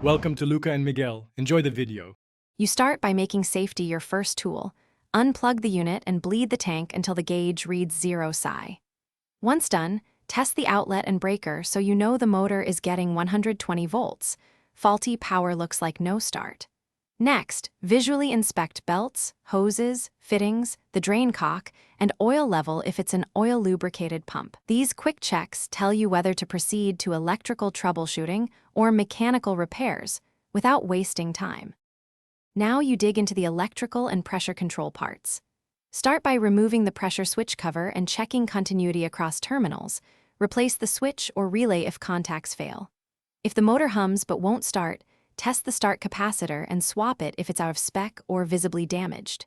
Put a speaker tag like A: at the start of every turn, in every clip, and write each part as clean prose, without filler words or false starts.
A: Welcome to Luca and Miguel. Enjoy the video.
B: You start by making safety your first tool. Unplug the unit and bleed the tank until the gauge reads 0 psi. Once done, test the outlet and breaker so you know the motor is getting 120 volts. Faulty power looks like no start. Next, visually inspect belts, hoses, fittings, the drain cock, and oil level if it's an oil-lubricated pump. These quick checks tell you whether to proceed to electrical troubleshooting or mechanical repairs without wasting time. Now you dig into the electrical and pressure control parts. Start by removing the pressure switch cover and checking continuity across terminals. Replace the switch or relay if contacts fail. If the motor hums but won't start, test the start capacitor and swap it if it's out of spec or visibly damaged.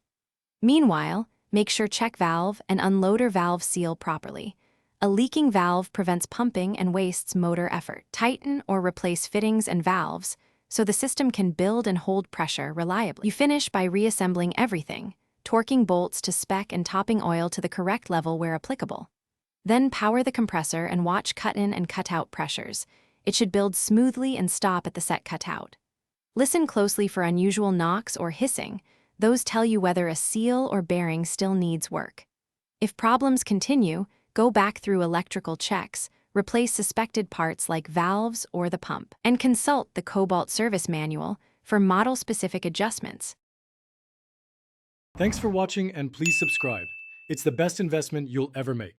B: Meanwhile, make sure check valve and unloader valve seal properly. A leaking valve prevents pumping and wastes motor effort. Tighten or replace fittings and valves so the system can build and hold pressure reliably. You finish by reassembling everything, torquing bolts to spec and topping oil to the correct level where applicable. Then power the compressor and watch cut-in and cut-out pressures. It should build smoothly and stop at the set cutout. Listen closely for unusual knocks or hissing. Those tell you whether a seal or bearing still needs work. If problems continue, go back through electrical checks, replace suspected parts like valves or the pump, and consult the Kobalt service manual for model-specific adjustments.
A: Thanks for watching and please subscribe. It's the best investment you'll ever make.